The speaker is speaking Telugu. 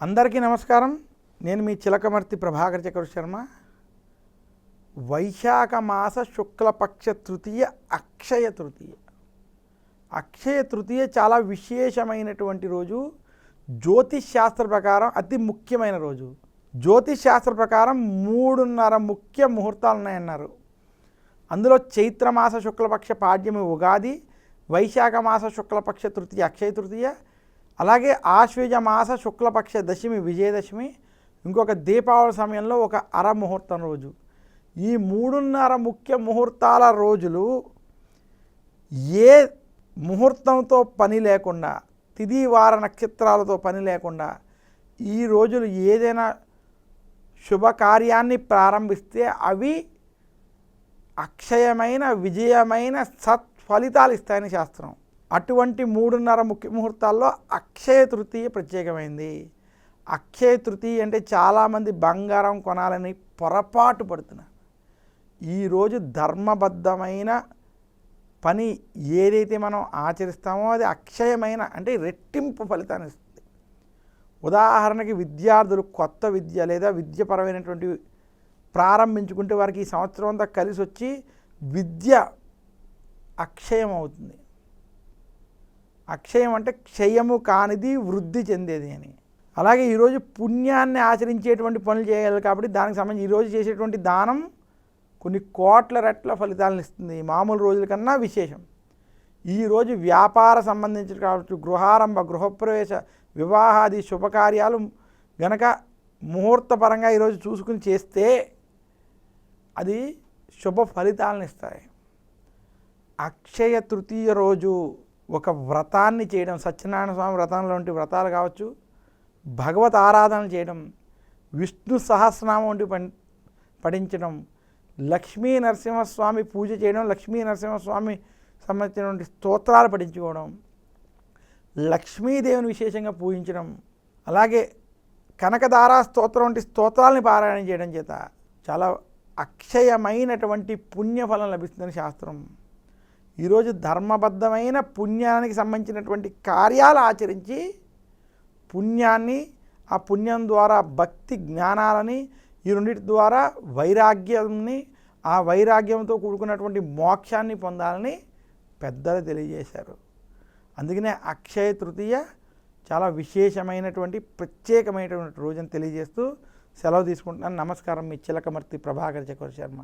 అందరికీ నమస్కారం. నేను మీ చిలకమర్తి ప్రభాకర్ చక్రవర్తి శర్మ. వైశాఖ మాస శుక్లపక్ష తృతీయ అక్షయ తృతీయ. అక్షయ తృతీయ చాలా విశేషమైనటువంటి రోజు. జ్యోతిష్ శాస్త్ర ప్రకారం అతి ముఖ్యమైన రోజు. జ్యోతిష్ శాస్త్ర ప్రకారం 3.5 ముఖ్య ముహూర్తాలు ఉన్నాయన్నారు. అందులో చైత్రమాస శుక్లపక్ష పాడ్యమి ఉగాది, వైశాఖ మాస శుక్లపక్ష తృతీయ అక్షయ తృతీయ, అలాగే ఆశ్వయుజ మాస శుక్లపక్ష దశమి విజయదశమి, ఇంకొక దీపావళి సమయంలో ఒక అర ముహూర్తం రోజు. ఈ 3.5 ముఖ్య ముహూర్తాల రోజులు ఏ ముహూర్తంతో పని లేకుండా, తిథి వార నక్షత్రాలతో పని లేకుండా ఈ రోజులు ఏదైనా శుభకార్యాన్ని ప్రారంభిస్తే అవి అక్షయమైన విజయమైన సత్ఫలితాలు ఇస్తాయని శాస్త్రం. అటువంటి 3.5 ముఖ్య ముహూర్తాల్లో అక్షయ తృతీయ ప్రత్యేకమైంది. అక్షయ తృతీయ అంటే చాలామంది బంగారం కొనాలని పొరపాటు పడుతున్నారు. ఈరోజు ధర్మబద్ధమైన పని ఏదైతే మనం ఆచరిస్తామో అది అక్షయమైన అంటే రెట్టింపు ఫలితాన్ని ఇస్తుంది. ఉదాహరణకి విద్యార్థులు కొత్త విద్య లేదా విద్యపరమైనటువంటి ప్రారంభించుకుంటే వారికి ఈ సంవత్సరం అంతా కలిసి వచ్చి విద్య అక్షయం అవుతుంది. అక్షయం అంటే క్షయము కానిది, వృద్ధి చెందేది అని. అలాగే ఈరోజు పుణ్యాన్ని ఆచరించేటువంటి పనులు చేయాలి కాబట్టి దానికి సంబంధించి ఈరోజు చేసేటువంటి దానం కొన్ని కోట్ల రెట్ల ఫలితాలను ఇస్తుంది. మామూలు రోజుల కన్నా విశేషం. ఈరోజు వ్యాపార సంబంధించి కావచ్చు, గృహారంభ, గృహప్రవేశ, వివాహాది శుభకార్యాలు గనక ముహూర్తపరంగా ఈరోజు చూసుకుని చేస్తే అది శుభ ఫలితాలను ఇస్తాయి. అక్షయ తృతీయ రోజు ఒక వ్రతాన్ని చేయడం, సత్యనారాయణ స్వామి వ్రతంలో వంటి వ్రతాలు కావచ్చు, భగవత్ ఆరాధన చేయడం, విష్ణు సహస్రనామం వంటి పఠించడం, లక్ష్మీ నరసింహస్వామి పూజ చేయడం, లక్ష్మీ నరసింహస్వామి సంబంధించినటువంటి స్తోత్రాలు పఠించుకోవడం, లక్ష్మీదేవిని విశేషంగా పూజించడం, అలాగే కనకదారా స్తోత్రం వంటి స్తోత్రాలని పారాయణ చేయడం చేత చాలా అక్షయమైనటువంటి పుణ్యఫలం లభిస్తుందని శాస్త్రం. ఈరోజు ధర్మబద్ధమైన పుణ్యానికి సంబంధించినటువంటి కార్యాలు ఆచరించి పుణ్యాన్ని, ఆ పుణ్యం ద్వారా భక్తి జ్ఞానాలని, ఈ రెండింటి ద్వారా వైరాగ్యాన్ని, ఆ వైరాగ్యంతో కూడుకున్నటువంటి మోక్షాన్ని పొందాలని పెద్దలు తెలియజేశారు. అందుకనే అక్షయ తృతీయ చాలా విశేషమైనటువంటి ప్రత్యేకమైనటువంటి రోజుని తెలియజేస్తూ సెలవు తీసుకుంటున్నాను. నమస్కారం. మీ చిలకమర్తి ప్రభాకర్ చక్రవర్తి శర్మ.